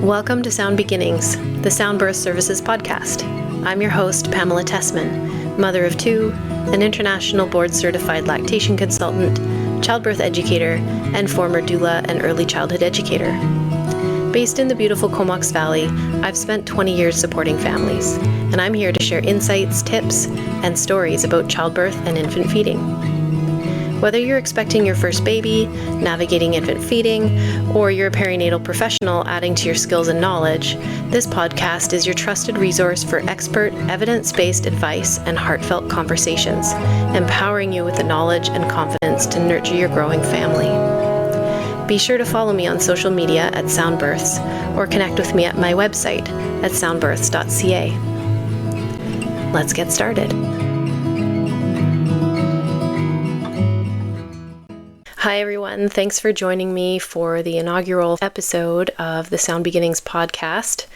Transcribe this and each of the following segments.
Welcome to Sound Beginnings, the Sound Birth Services podcast. I'm your host, Pamela Tessman, mother of two, an international board-certified lactation consultant, childbirth educator, and former doula and early childhood educator. Based in the beautiful Comox Valley, I've spent 20 years supporting families, and I'm here to share insights, tips, and stories about childbirth and infant feeding. Whether you're expecting your first baby, navigating infant feeding, or you're a perinatal professional adding to your skills and knowledge, this podcast is your trusted resource for expert, evidence-based advice and heartfelt conversations, empowering you with the knowledge and confidence to nurture your growing family. Be sure to follow me on social media at SoundBirths, or connect with me at my website at soundbirths.ca. Let's get started. Hi everyone, thanks for joining me for the inaugural episode of the Sound Beginnings podcast.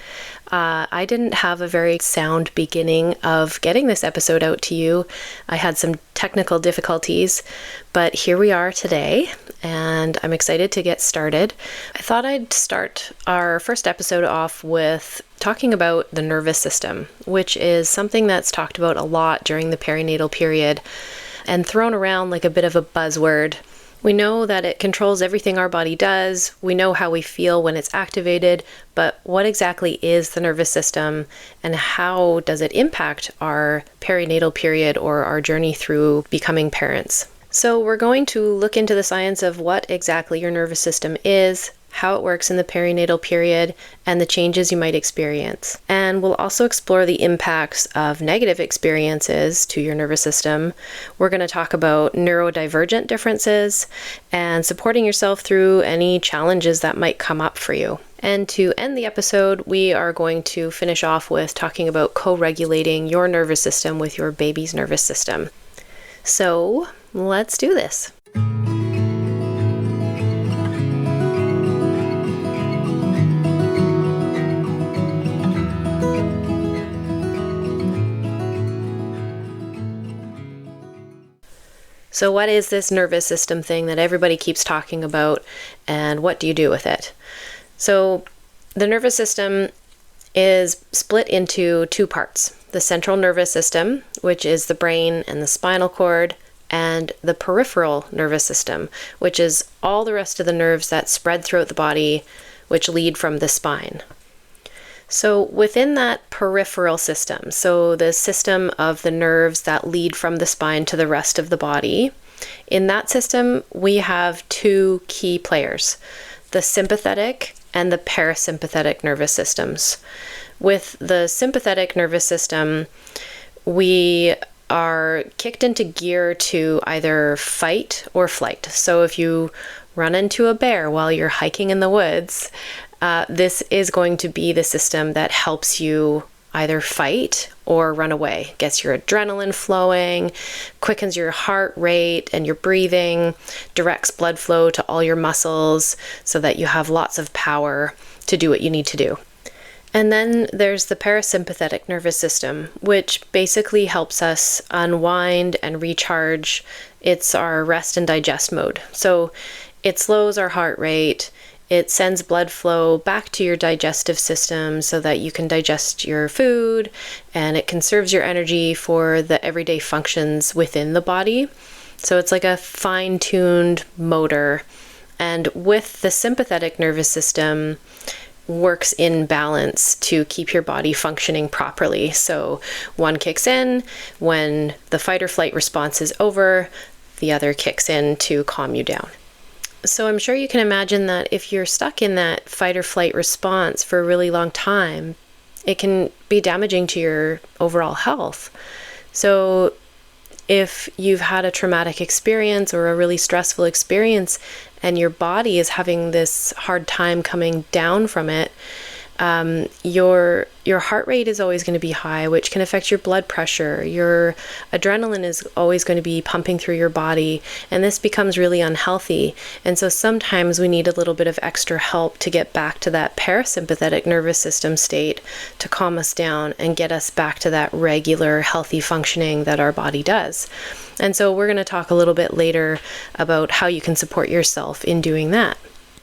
I didn't have a very sound beginning of getting this episode out to you. I had some technical difficulties, but here we are today, and I'm excited to get started. I thought I'd start our first episode off with talking about the nervous system, which is something that's talked about a lot during the perinatal period and thrown around like a bit of a buzzword. We know that it controls everything our body does. We know how we feel when it's activated, but what exactly is the nervous system and how does it impact our perinatal period or our journey through becoming parents? So we're going to look into the science of what exactly your nervous system is, how it works in the perinatal period, and the changes you might experience. And we'll also explore the impacts of negative experiences to your nervous system. We're going to talk about neurodivergent differences and supporting yourself through any challenges that might come up for you. And to end the episode, we are going to finish off with talking about co-regulating your nervous system with your baby's nervous system. So let's do this. So what is this nervous system thing that everybody keeps talking about, and what do you do with it? So the nervous system is split into two parts: the central nervous system, which is the brain and the spinal cord, and the peripheral nervous system, which is all the rest of the nerves that spread throughout the body, which lead from the spine. So within that peripheral system, so the system of the nerves that lead from the spine to the rest of the body, in that system we have two key players, the sympathetic and the parasympathetic nervous systems. With the sympathetic nervous system, we are kicked into gear to either fight or flight. So if you run into a bear while you're hiking in the woods, this is going to be the system that helps you either fight or run away. Gets your adrenaline flowing, quickens your heart rate and your breathing, directs blood flow to all your muscles so that you have lots of power to do what you need to do. And then there's the parasympathetic nervous system, which basically helps us unwind and recharge. It's our rest and digest mode. So it slows our heart rate. It sends blood flow back to your digestive system so that you can digest your food, and it conserves your energy for the everyday functions within the body. So it's like a fine-tuned motor. And with the sympathetic nervous system, works in balance to keep your body functioning properly. So one kicks in when the fight or flight response is over, the other kicks in to calm you down. So I'm sure you can imagine that if you're stuck in that fight or flight response for a really long time, it can be damaging to your overall health. So if you've had a traumatic experience or a really stressful experience and your body is having this hard time coming down from it, your heart rate is always going to be high, which can affect your blood pressure. Your adrenaline is always going to be pumping through your body, and this becomes really unhealthy. And so sometimes we need a little bit of extra help to get back to that parasympathetic nervous system state to calm us down and get us back to that regular healthy functioning that our body does. And so we're going to talk a little bit later about how you can support yourself in doing that.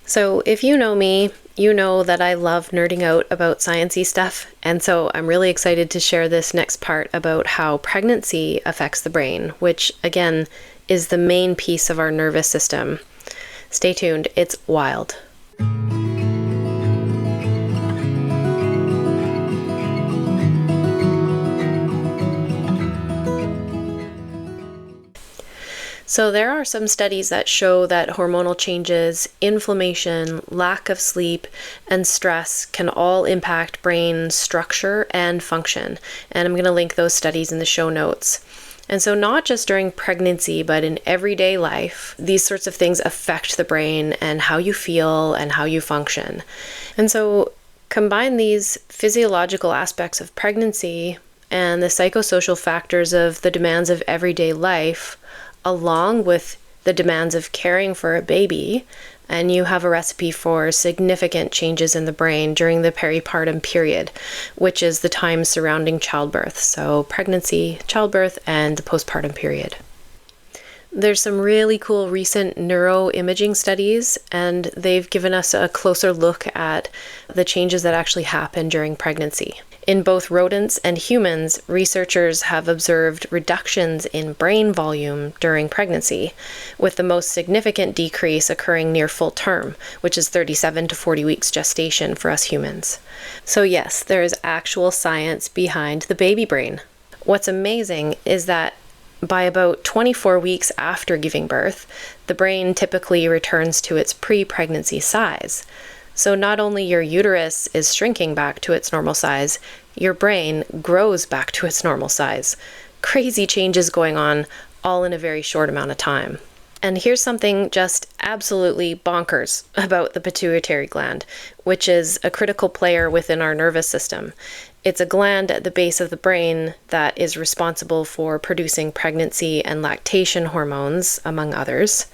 So if you know me, You know that I love nerding out about sciencey stuff, and so I'm really excited to share this next part about how pregnancy affects the brain, which again is the main piece of our nervous system. Stay tuned, it's wild. So there are some studies that show that hormonal changes, inflammation, lack of sleep, and stress can all impact brain structure and function. And I'm going to link those studies in the show notes. And so not just during pregnancy, but in everyday life, these sorts of things affect the brain and how you feel and how you function. And so combine these physiological aspects of pregnancy and the psychosocial factors of the demands of everyday life, along with the demands of caring for a baby, and you have a recipe for significant changes in the brain during the peripartum period, which is the time surrounding childbirth. So pregnancy, childbirth, and the postpartum period. There's some really cool recent neuroimaging studies, and they've given us a closer look at the changes that actually happen during pregnancy. In both rodents and humans, researchers have observed reductions in brain volume during pregnancy, with the most significant decrease occurring near full term, which is 37 to 40 weeks gestation for us humans. So yes, there is actual science behind the baby brain. What's amazing is that by about 24 weeks after giving birth, the brain typically returns to its pre-pregnancy size. So not only your uterus is shrinking back to its normal size, your brain grows back to its normal size. Crazy changes going on all in a very short amount of time. And here's something just absolutely bonkers about the pituitary gland, which is a critical player within our nervous system. It's a gland at the base of the brain that is responsible for producing pregnancy and lactation hormones, among others.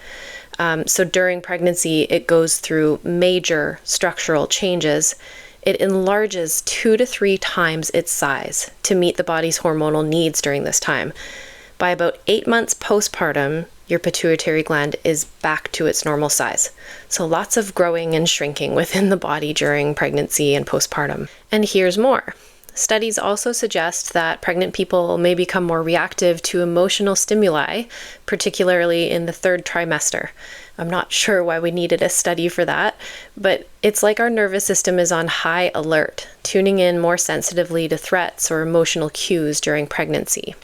So during pregnancy, it goes through major structural changes. It enlarges 2 to 3 times its size to meet the body's hormonal needs during this time. By about 8 months postpartum, your pituitary gland is back to its normal size. So lots of growing and shrinking within the body during pregnancy and postpartum. And here's more. Studies also suggest that pregnant people may become more reactive to emotional stimuli, particularly in the 3rd trimester. I'm not sure why we needed a study for that, but it's like our nervous system is on high alert, tuning in more sensitively to threats or emotional cues during pregnancy.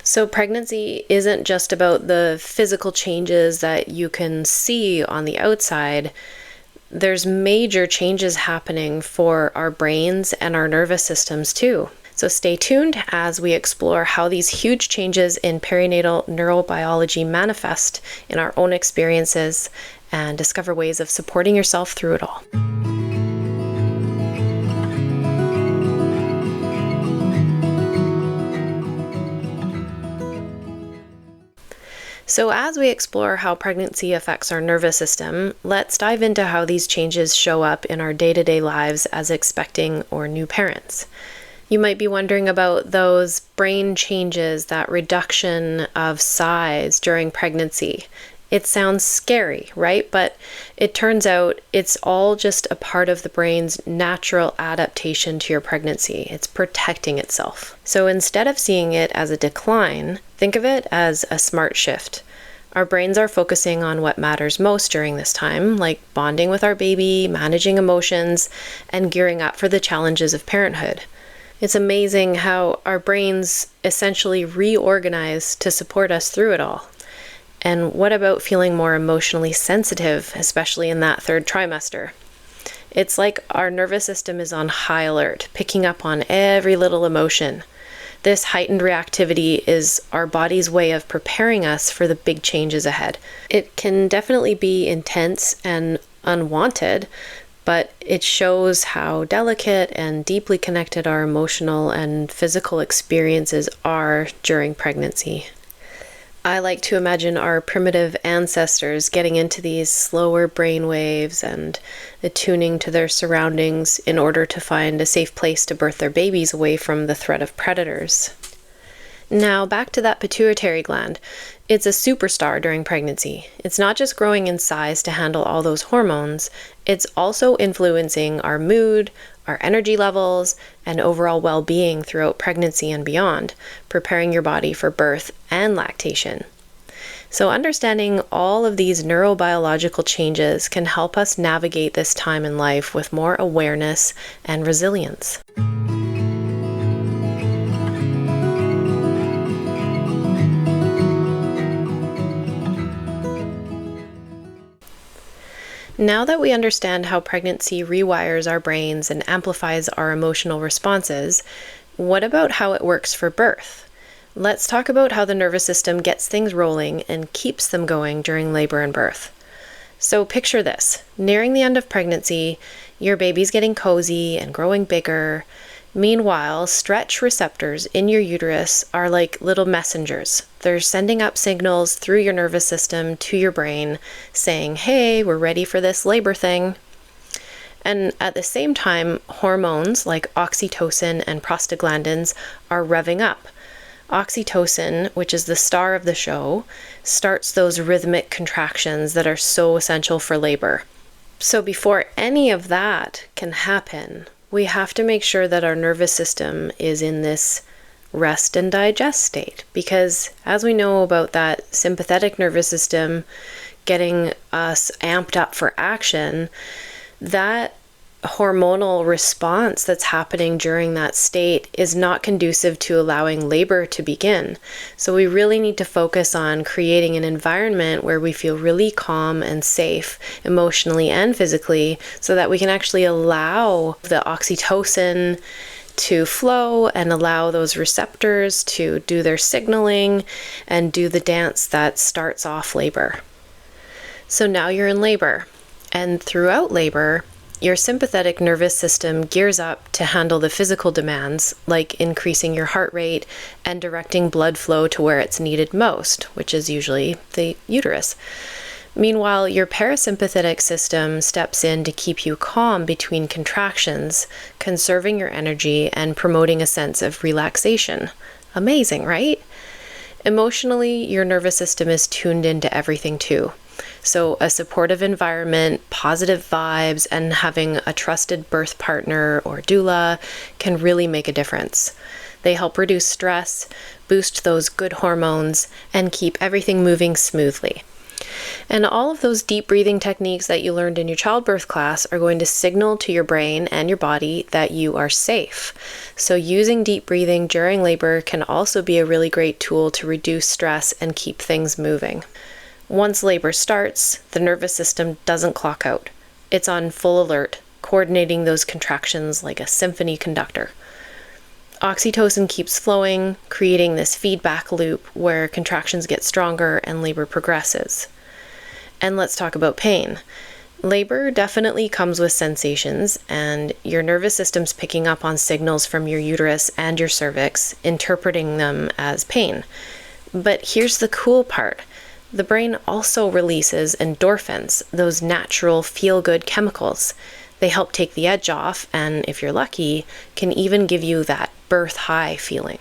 So pregnancy isn't just about the physical changes that you can see on the outside. There's major changes happening for our brains and our nervous systems too. So stay tuned as we explore how these huge changes in perinatal neurobiology manifest in our own experiences and discover ways of supporting yourself through it all. So as we explore how pregnancy affects our nervous system, let's dive into how these changes show up in our day-to-day lives as expecting or new parents. You might be wondering about those brain changes, that reduction of size during pregnancy. It sounds scary, right? But it turns out it's all just a part of the brain's natural adaptation to your pregnancy. It's protecting itself. So instead of seeing it as a decline, think of it as a smart shift. Our brains are focusing on what matters most during this time, like bonding with our baby, managing emotions, and gearing up for the challenges of parenthood. It's amazing how our brains essentially reorganize to support us through it all. And what about feeling more emotionally sensitive, especially in that 3rd trimester? It's like our nervous system is on high alert, picking up on every little emotion. This heightened reactivity is our body's way of preparing us for the big changes ahead. It can definitely be intense and unwanted, but it shows how delicate and deeply connected our emotional and physical experiences are during pregnancy. I like to imagine our primitive ancestors getting into these slower brain waves and attuning to their surroundings in order to find a safe place to birth their babies away from the threat of predators. Now, back to that pituitary gland. It's a superstar during pregnancy. It's not just growing in size to handle all those hormones, it's also influencing our mood, our energy levels, and overall well-being throughout pregnancy and beyond, preparing your body for birth and lactation. So understanding all of these neurobiological changes can help us navigate this time in life with more awareness and resilience. Now that we understand how pregnancy rewires our brains and amplifies our emotional responses, what about how it works for birth? Let's talk about how the nervous system gets things rolling and keeps them going during labor and birth. So picture this. Nearing the end of pregnancy, your baby's getting cozy and growing bigger. Meanwhile, stretch receptors in your uterus are like little messengers. They're sending up signals through your nervous system to your brain saying, hey, we're ready for this labor thing. And at the same time, hormones like oxytocin and prostaglandins are revving up. Oxytocin, which is the star of the show, starts those rhythmic contractions that are so essential for labor. So before any of that can happen, we have to make sure that our nervous system is in this rest and digest state. Because as we know about that sympathetic nervous system getting us amped up for action, that hormonal response that's happening during that state is not conducive to allowing labor to begin. So we really need to focus on creating an environment where we feel really calm and safe emotionally and physically so that we can actually allow the oxytocin to flow and allow those receptors to do their signaling and do the dance that starts off labor. So now you're in labor, and throughout labor, your sympathetic nervous system gears up to handle the physical demands, like increasing your heart rate and directing blood flow to where it's needed most, which is usually the uterus. Meanwhile, your parasympathetic system steps in to keep you calm between contractions, conserving your energy and promoting a sense of relaxation. Amazing, right? Emotionally, your nervous system is tuned into everything too. So a supportive environment, positive vibes, and having a trusted birth partner or doula can really make a difference. They help reduce stress, boost those good hormones, and keep everything moving smoothly. And all of those deep breathing techniques that you learned in your childbirth class are going to signal to your brain and your body that you are safe. So using deep breathing during labor can also be a really great tool to reduce stress and keep things moving. Once labor starts, the nervous system doesn't clock out. It's on full alert, coordinating those contractions like a symphony conductor. Oxytocin keeps flowing, creating this feedback loop where contractions get stronger and labor progresses. And let's talk about pain. Labor definitely comes with sensations, and your nervous system's picking up on signals from your uterus and your cervix, interpreting them as pain. But here's the cool part. The brain also releases endorphins, those natural feel-good chemicals. They help take the edge off, and if you're lucky, can even give you that birth high feeling.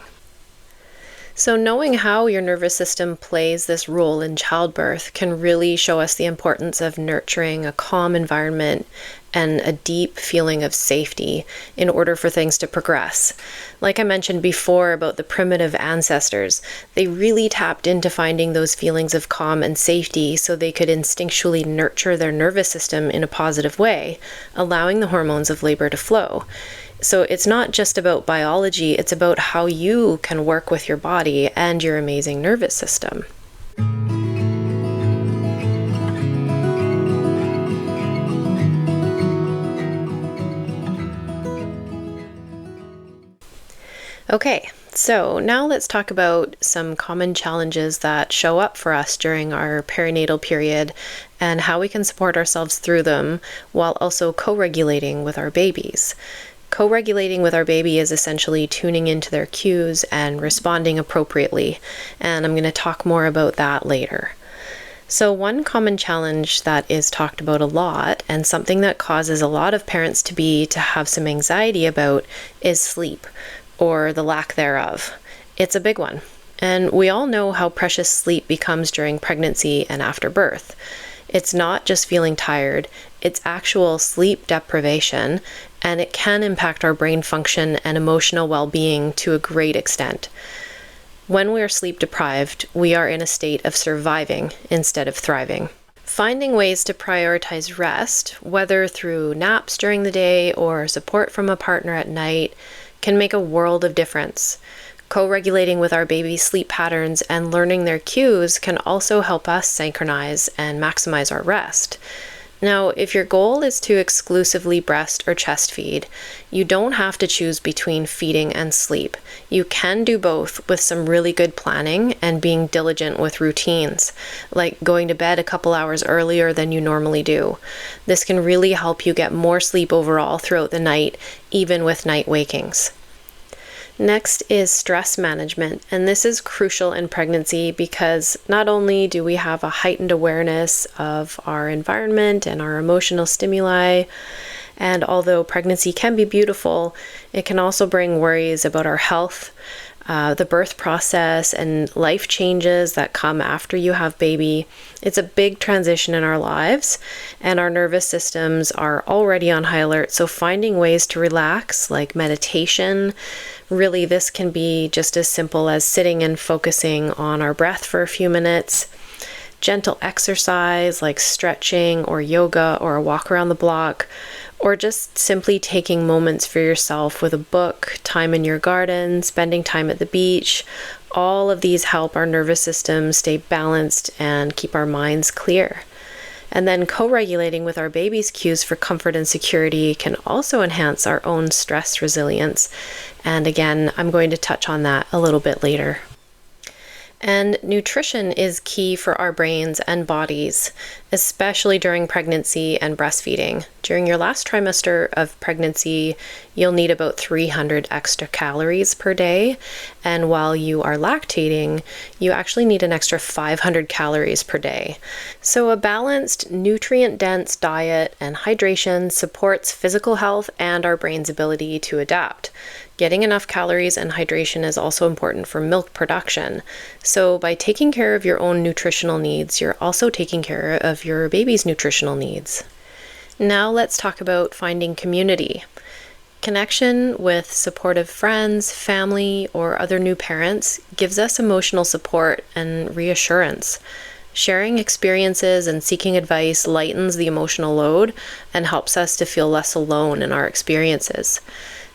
So knowing how your nervous system plays this role in childbirth can really show us the importance of nurturing a calm environment and a deep feeling of safety in order for things to progress. Like I mentioned before about the primitive ancestors, they really tapped into finding those feelings of calm and safety so they could instinctually nurture their nervous system in a positive way, allowing the hormones of labor to flow. So it's not just about biology, it's about how you can work with your body and your amazing nervous system. Okay, so now let's talk about some common challenges that show up for us during our perinatal period and how we can support ourselves through them while also co-regulating with our babies. Co-regulating with our baby is essentially tuning into their cues and responding appropriately, and I'm going to talk more about that later. So one common challenge that is talked about a lot and something that causes a lot of parents to have some anxiety about is sleep, or the lack thereof. It's a big one. And we all know how precious sleep becomes during pregnancy and after birth. It's not just feeling tired, it's actual sleep deprivation, and it can impact our brain function and emotional well-being to a great extent. When we are sleep deprived, we are in a state of surviving instead of thriving. Finding ways to prioritize rest, whether through naps during the day or support from a partner at night, can make a world of difference. Co-regulating with our baby's sleep patterns and learning their cues can also help us synchronize and maximize our rest. Now, if your goal is to exclusively breast or chest feed, you don't have to choose between feeding and sleep. You can do both with some really good planning and being diligent with routines, like going to bed a couple hours earlier than you normally do. This can really help you get more sleep overall throughout the night, even with night wakings. Next is stress management, and this is crucial in pregnancy because not only do we have a heightened awareness of our environment and our emotional stimuli, and although pregnancy can be beautiful, it can also bring worries about our health, the birth process, and life changes that come after you have baby. It's a big transition in our lives, and our nervous systems are already on high alert, so finding ways to relax, like meditation. Really, this can be just as simple as sitting and focusing on our breath for a few minutes. Gentle exercise like stretching or yoga or a walk around the block, or just simply taking moments for yourself with a book, time in your garden, spending time at the beach. All of these help our nervous system stay balanced and keep our minds clear. And then co-regulating with our baby's cues for comfort and security can also enhance our own stress resilience. And again, I'm going to touch on that a little bit later. And nutrition is key for our brains and bodies, especially during pregnancy and breastfeeding. During your last trimester of pregnancy, you'll need about 300 extra calories per day. And while you are lactating, you actually need an extra 500 calories per day. So a balanced, nutrient-dense diet and hydration supports physical health and our brain's ability to adapt. Getting enough calories and hydration is also important for milk production. So by taking care of your own nutritional needs, you're also taking care of your baby's nutritional needs. Now let's talk about finding community. Connection with supportive friends, family, or other new parents gives us emotional support and reassurance. Sharing experiences and seeking advice lightens the emotional load and helps us to feel less alone in our experiences.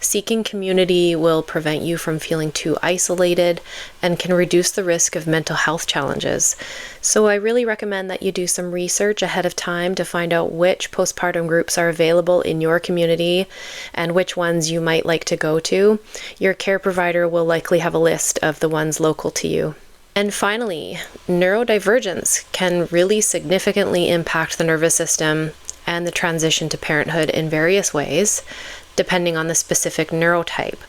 Seeking community will prevent you from feeling too isolated and can reduce the risk of mental health challenges. So I really recommend that you do some research ahead of time to find out which postpartum groups are available in your community and which ones you might like to go to. Your care provider will likely have a list of the ones local to you. And finally, neurodivergence can really significantly impact the nervous system and the transition to parenthood in various ways, depending on the specific neurotype.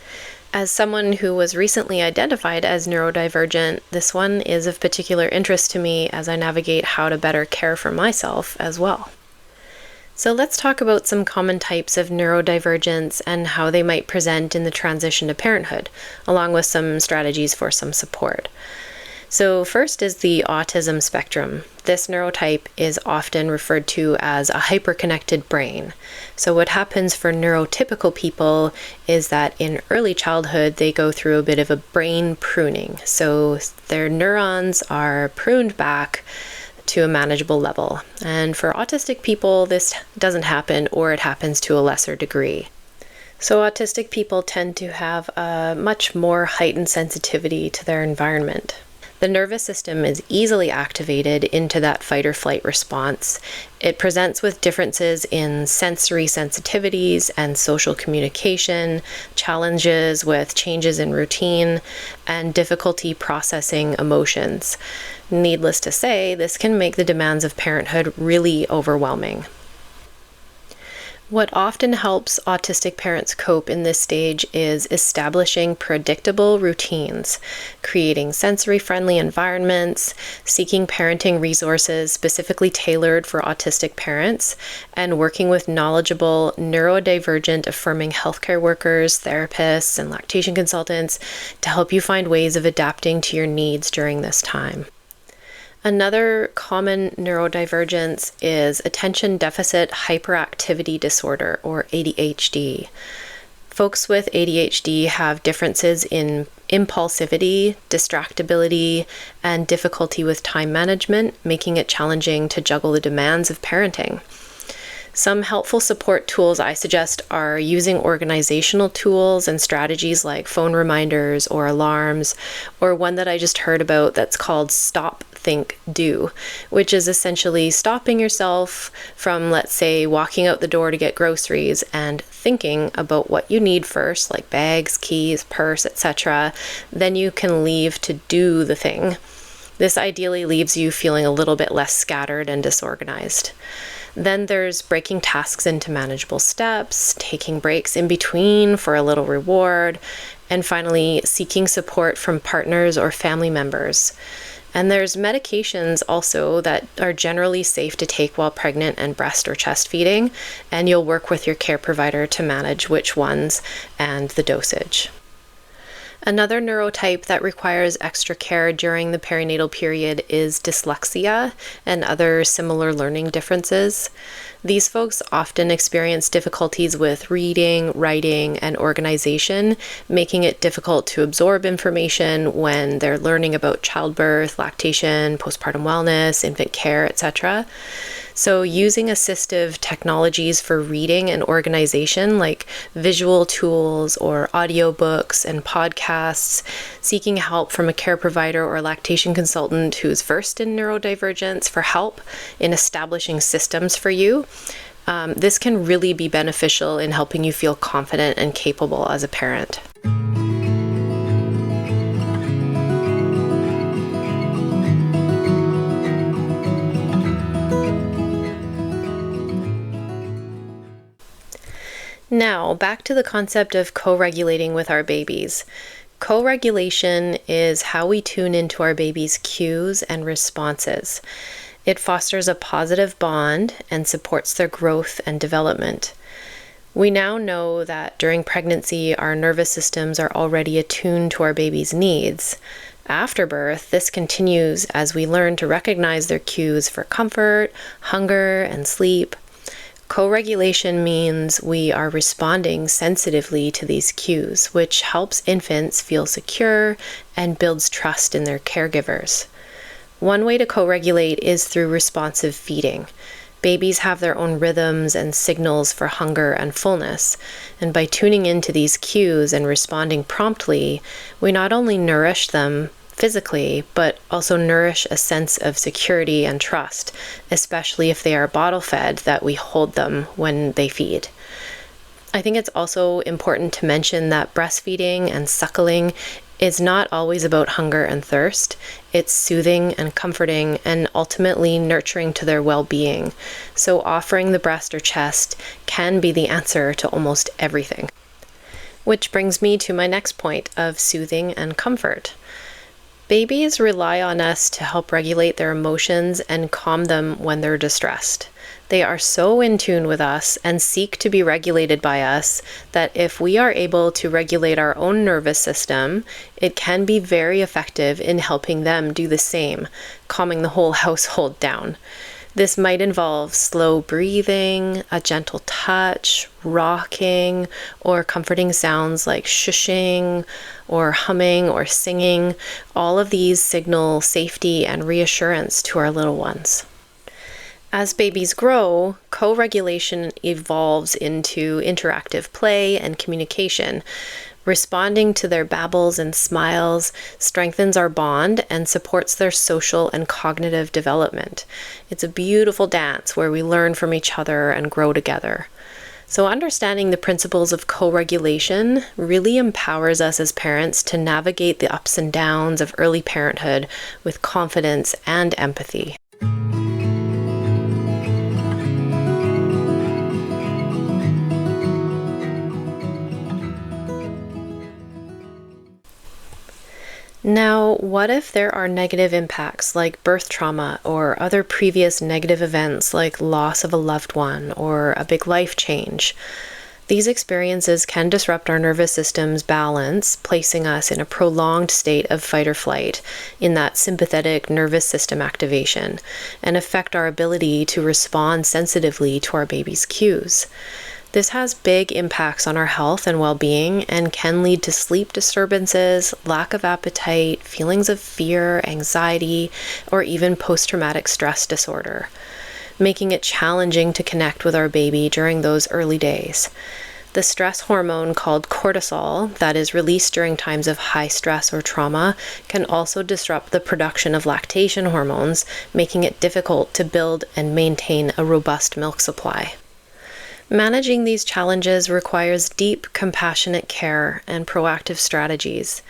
As someone who was recently identified as neurodivergent, this one is of particular interest to me as I navigate how to better care for myself as well. So let's talk about some common types of neurodivergence and how they might present in the transition to parenthood, along with some strategies for some support. So first is the autism spectrum. This neurotype is often referred to as a hyperconnected brain. So what happens for neurotypical people is that in early childhood, they go through a bit of a brain pruning. So their neurons are pruned back to a manageable level. And for autistic people, this doesn't happen, or it happens to a lesser degree. So autistic people tend to have a much more heightened sensitivity to their environment. The nervous system is easily activated into that fight or flight response. It presents with differences in sensory sensitivities and social communication, challenges with changes in routine, and difficulty processing emotions. Needless to say, this can make the demands of parenthood really overwhelming. What often helps autistic parents cope in this stage is establishing predictable routines, creating sensory-friendly environments, seeking parenting resources specifically tailored for autistic parents, and working with knowledgeable, neurodivergent affirming healthcare workers, therapists, and lactation consultants to help you find ways of adapting to your needs during this time. Another common neurodivergence is attention deficit hyperactivity disorder, or ADHD. Folks with ADHD have differences in impulsivity, distractibility, and difficulty with time management, making it challenging to juggle the demands of parenting. Some helpful support tools I suggest are using organizational tools and strategies like phone reminders or alarms, or one that I just heard about that's called Stop, Think, Do, which is essentially stopping yourself from, let's say, walking out the door to get groceries and thinking about what you need first, like bags, keys, purse, etc. Then you can leave to do the thing. This ideally leaves you feeling a little bit less scattered and disorganized. Then there's breaking tasks into manageable steps, taking breaks in between for a little reward, and finally, seeking support from partners or family members. And there's medications also that are generally safe to take while pregnant and breast or chest feeding, and you'll work with your care provider to manage which ones and the dosage. Another neurotype that requires extra care during the perinatal period is dyslexia and other similar learning differences. These folks often experience difficulties with reading, writing, and organization, making it difficult to absorb information when they're learning about childbirth, lactation, postpartum wellness, infant care, etc. So using assistive technologies for reading and organization, like visual tools or audiobooks and podcasts, seeking help from a care provider or lactation consultant who's versed in neurodivergence for help in establishing systems for you. This can really be beneficial in helping you feel confident and capable as a parent. Now, back to the concept of co-regulating with our babies. Co-regulation is how we tune into our baby's cues and responses. It fosters a positive bond and supports their growth and development. We now know that during pregnancy, our nervous systems are already attuned to our baby's needs. After birth, this continues as we learn to recognize their cues for comfort, hunger, and sleep. Co-regulation means we are responding sensitively to these cues, which helps infants feel secure and builds trust in their caregivers. One way to co-regulate is through responsive feeding. Babies have their own rhythms and signals for hunger and fullness, and by tuning into these cues and responding promptly, we not only nourish them physically, but also nourish a sense of security and trust, especially if they are bottle fed, that we hold them when they feed. I think it's also important to mention that breastfeeding and suckling is not always about hunger and thirst. It's soothing and comforting and ultimately nurturing to their well-being. So offering the breast or chest can be the answer to almost everything. Which brings me to my next point of soothing and comfort. Babies rely on us to help regulate their emotions and calm them when they're distressed. They are so in tune with us and seek to be regulated by us that if we are able to regulate our own nervous system, it can be very effective in helping them do the same, calming the whole household down. This might involve slow breathing, a gentle touch, rocking, or comforting sounds like shushing, or humming, or singing. All of these signal safety and reassurance to our little ones. As babies grow, co-regulation evolves into interactive play and communication. Responding to their babbles and smiles strengthens our bond and supports their social and cognitive development. It's a beautiful dance where we learn from each other and grow together. So understanding the principles of co-regulation really empowers us as parents to navigate the ups and downs of early parenthood with confidence and empathy. Now, what if there are negative impacts like birth trauma or other previous negative events like loss of a loved one or a big life change? These experiences can disrupt our nervous system's balance, placing us in a prolonged state of fight or flight in that sympathetic nervous system activation, and affect our ability to respond sensitively to our baby's cues. This has big impacts on our health and well-being and can lead to sleep disturbances, lack of appetite, feelings of fear, anxiety, or even post-traumatic stress disorder, making it challenging to connect with our baby during those early days. The stress hormone called cortisol that is released during times of high stress or trauma can also disrupt the production of lactation hormones, making it difficult to build and maintain a robust milk supply. Managing these challenges requires deep, compassionate care and proactive strategies.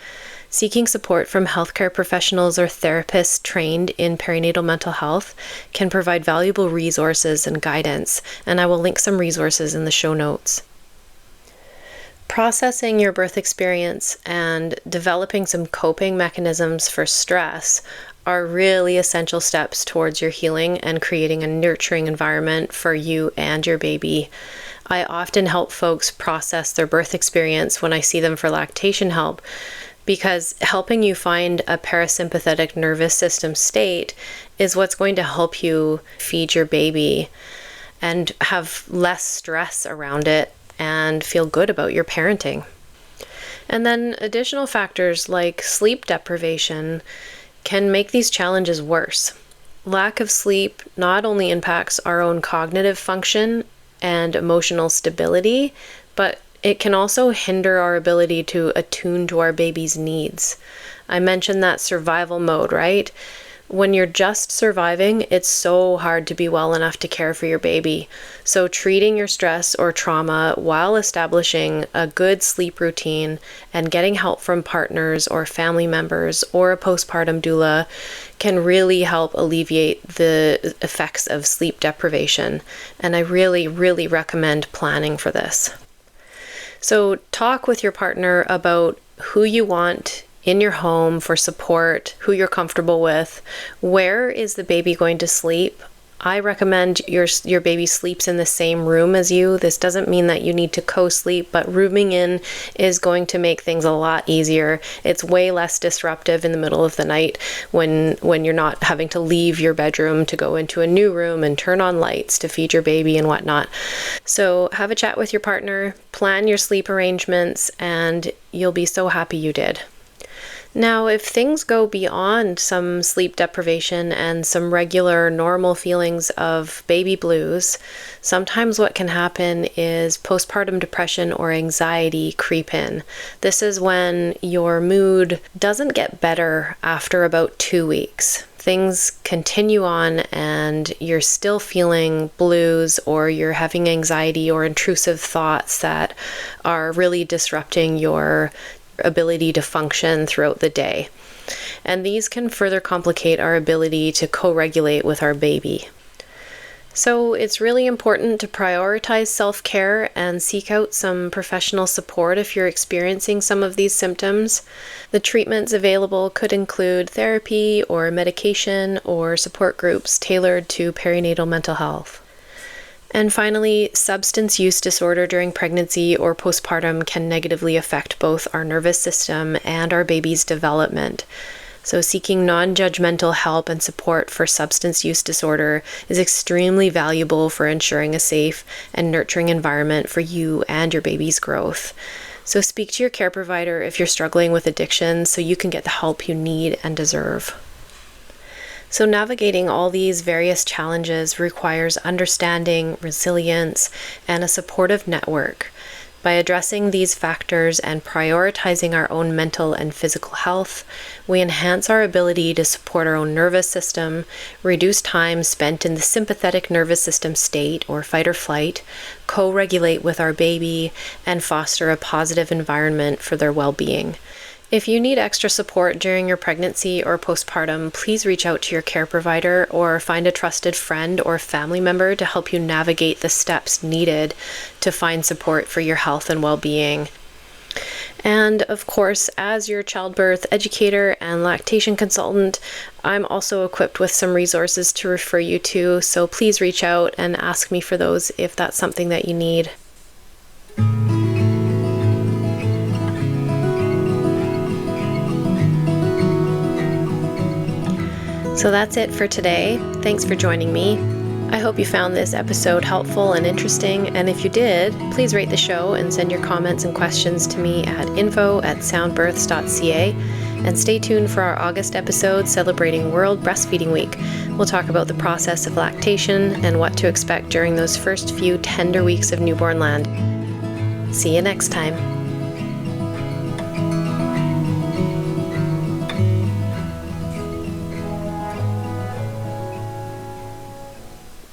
Seeking support from healthcare professionals or therapists trained in perinatal mental health can provide valuable resources and guidance, and I will link some resources in the show notes. Processing your birth experience and developing some coping mechanisms for stress are really essential steps towards your healing and creating a nurturing environment for you and your baby. I often help folks process their birth experience when I see them for lactation help, because helping you find a parasympathetic nervous system state is what's going to help you feed your baby and have less stress around it and feel good about your parenting. And then additional factors like sleep deprivation can make these challenges worse. Lack of sleep not only impacts our own cognitive function and emotional stability, but it can also hinder our ability to attune to our baby's needs. I mentioned that survival mode, right? When you're just surviving, it's so hard to be well enough to care for your baby. So treating your stress or trauma while establishing a good sleep routine and getting help from partners or family members or a postpartum doula can really help alleviate the effects of sleep deprivation. And I really, really recommend planning for this. So talk with your partner about who you want in your home for support, who you're comfortable with, where is the baby going to sleep. I recommend your baby sleeps in the same room as you. This doesn't mean that you need to co-sleep, but rooming in is going to make things a lot easier. It's way less disruptive in the middle of the night when you're not having to leave your bedroom to go into a new room and turn on lights to feed your baby and whatnot. So have a chat with your partner, plan your sleep arrangements, and you'll be so happy you did. Now, if things go beyond some sleep deprivation and some regular normal feelings of baby blues, sometimes what can happen is postpartum depression or anxiety creep in. This is when your mood doesn't get better after about 2 weeks. Things continue on and you're still feeling blues, or you're having anxiety or intrusive thoughts that are really disrupting your ability to function throughout the day. And these can further complicate our ability to co-regulate with our baby. So it's really important to prioritize self-care and seek out some professional support if you're experiencing some of these symptoms. The treatments available could include therapy or medication or support groups tailored to perinatal mental health. And finally, substance use disorder during pregnancy or postpartum can negatively affect both our nervous system and our baby's development. So seeking non-judgmental help and support for substance use disorder is extremely valuable for ensuring a safe and nurturing environment for you and your baby's growth. So speak to your care provider if you're struggling with addiction so you can get the help you need and deserve. So navigating all these various challenges requires understanding, resilience, and a supportive network. By addressing these factors and prioritizing our own mental and physical health, we enhance our ability to support our own nervous system, reduce time spent in the sympathetic nervous system state or fight or flight, co-regulate with our baby, and foster a positive environment for their well-being. If you need extra support during your pregnancy or postpartum, please reach out to your care provider or find a trusted friend or family member to help you navigate the steps needed to find support for your health and well-being. And of course, as your childbirth educator and lactation consultant, I'm also equipped with some resources to refer you to, so please reach out and ask me for those if that's something that you need. So that's it for today. Thanks for joining me. I hope you found this episode helpful and interesting, and if you did, please rate the show and send your comments and questions to me at info@soundbirths.ca, and stay tuned for our August episode celebrating World Breastfeeding Week. We'll talk about the process of lactation and what to expect during those first few tender weeks of newborn land. See you next time.